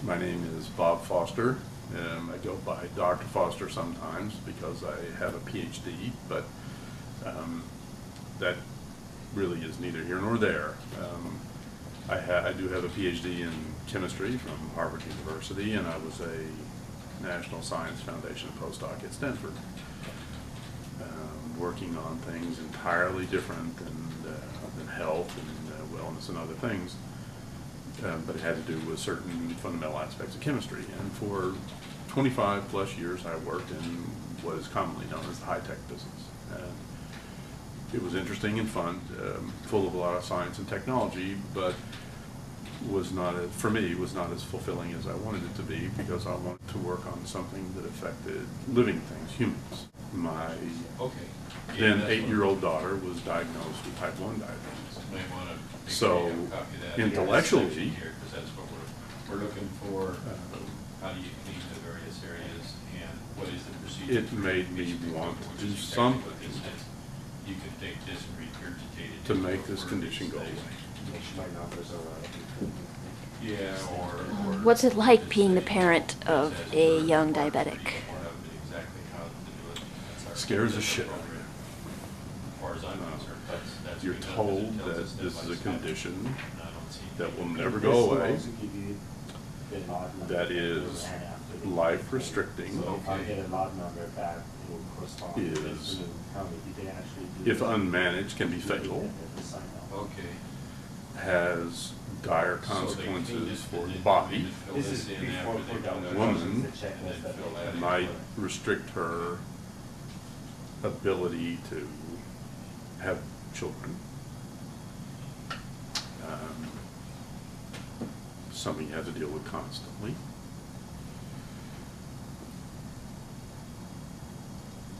My name is Bob Foster. I go by Dr. Foster sometimes because I have a PhD, but that really is neither here nor there. I do have a PhD in chemistry from Harvard University, and I was a National Science Foundation postdoc at Stanford, working on things entirely different than health and wellness and other things. But it had to do with certain fundamental aspects of chemistry. And for 25 plus years, I worked in what is commonly known as the high-tech business. And it was interesting and fun, full of a lot of science and technology, but was not, for me, was not as fulfilling as I wanted it to be, because I wanted to work on something that affected living things, humans. My then 8-year-old daughter was diagnosed with type 1 diabetes. So intellectually, we're looking for how do you clean the various areas and what is the procedure? It made me want to do something you can take this and regurgitate it to make this condition go away. Yeah, or What's it like being the parent of a young diabetic? Scares the shit out of you. As far as I'm concerned, that's You're been done, told tells that us this is a condition I don't see that will never go away, that is life restricting, is, if unmanaged, can be fatal, Okay. has dire consequences for the body. This is before Woman might restrict her ability to have children. Something you have to deal with constantly.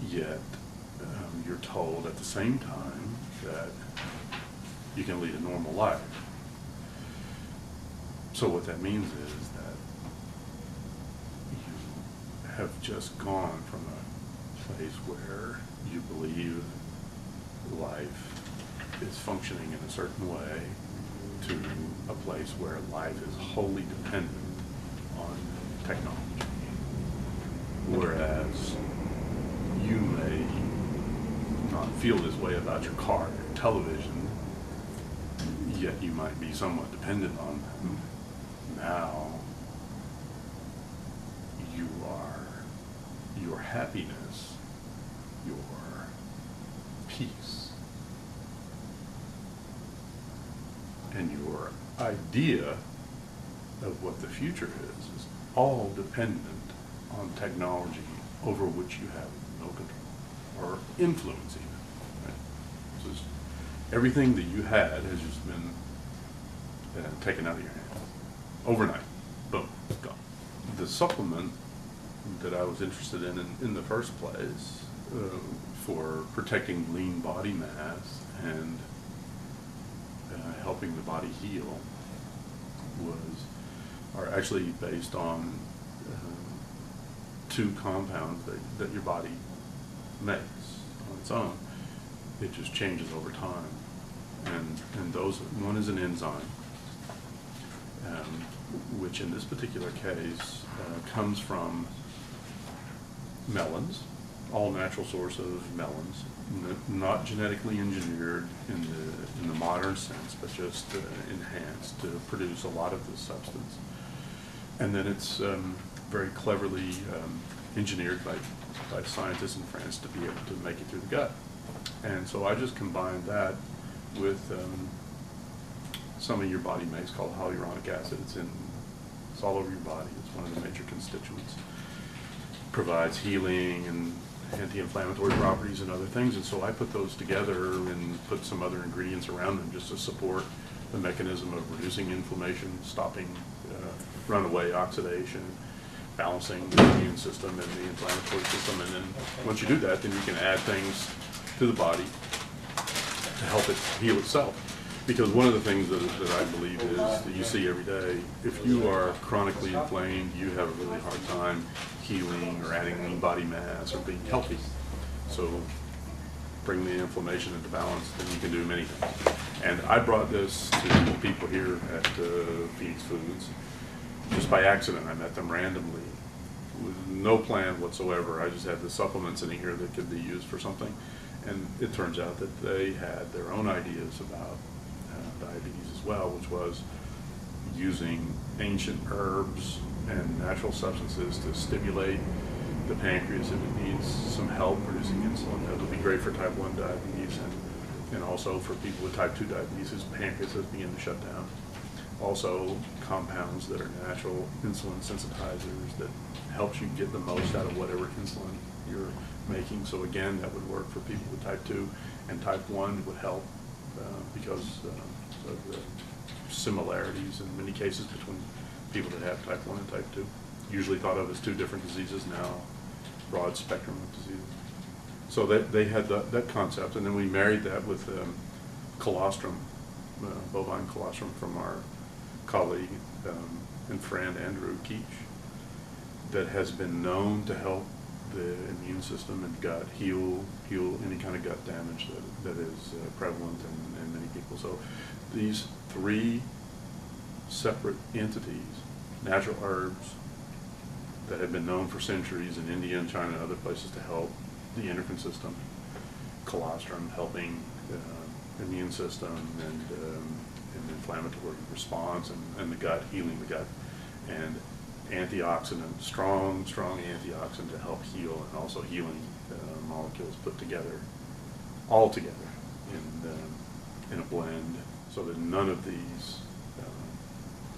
Yet you're told at the same time that you can lead a normal life. So what that means is that you have just gone from a place where you believe life is functioning in a certain way to a place where life is wholly dependent on technology. Whereas you may not feel this way about your car, your television, yet you might be somewhat dependent on them. Now, your happiness, your peace, and your idea of what the future is all dependent on technology over which you have no control or influence even. Right? So everything that you had has just been taken out of your hands overnight. Boom, gone. The supplement that I was interested in the first place for protecting lean body mass and helping the body heal are actually based on two compounds that your body makes on its own. It just changes over time, and those, one is an enzyme, which in this particular case comes from melons, all natural source of melons, not genetically engineered in the modern sense, but just enhanced to produce a lot of this substance. And then it's very cleverly engineered by scientists in France to be able to make it through the gut. And so I just combined that with something your body makes called hyaluronic acid. It's all over your body. It's one of the major constituents. Provides healing and anti-inflammatory properties and other things, and so I put those together and put some other ingredients around them just to support the mechanism of reducing inflammation, stopping runaway oxidation, balancing the immune system and the inflammatory system. And then once you do that, then you can add things to the body to help it heal itself. Because one of the things that I believe is that you see every day, if you are chronically inflamed, you have a really hard time healing or adding lean body mass or being healthy. So bring the inflammation into balance, then you can do many things. And I brought this to people here at Phoenix Foods just just by accident. I met them randomly with no plan whatsoever. I just had the supplements in here that could be used for something. And it turns out that they had their own ideas about diabetes as well, which was using ancient herbs and natural substances to stimulate the pancreas if it needs some help producing insulin. That would be great for type 1 diabetes and also for people with type 2 diabetes whose pancreas has begun to shut down. Also, compounds that are natural insulin sensitizers that helps you get the most out of whatever insulin you're making. So again, that would work for people with type 2, and type 1 would help because of the similarities in many cases between people that have type 1 and type 2. Usually thought of as two different diseases, now broad spectrum of diseases. So they had that concept, and then we married that with colostrum, bovine colostrum from our colleague and friend Andrew Keach, that has been known to help the immune system and gut heal any kind of gut damage that is prevalent in many people. So these three separate entities, natural herbs that have been known for centuries in India and China and other places to help the endocrine system, colostrum helping the immune system and inflammatory response and the gut, healing the gut, and antioxidant, strong antioxidant to help heal, and also healing molecules put together, all together in a blend, so that none of these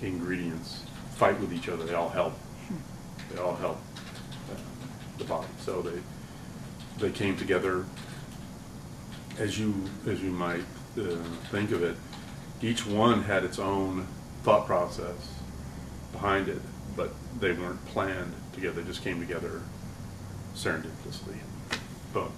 ingredients fight with each other. They all help. They all help the body. So they came together as you might think of it. Each one had its own thought process behind it, but they weren't planned together. They just came together serendipitously. Boom.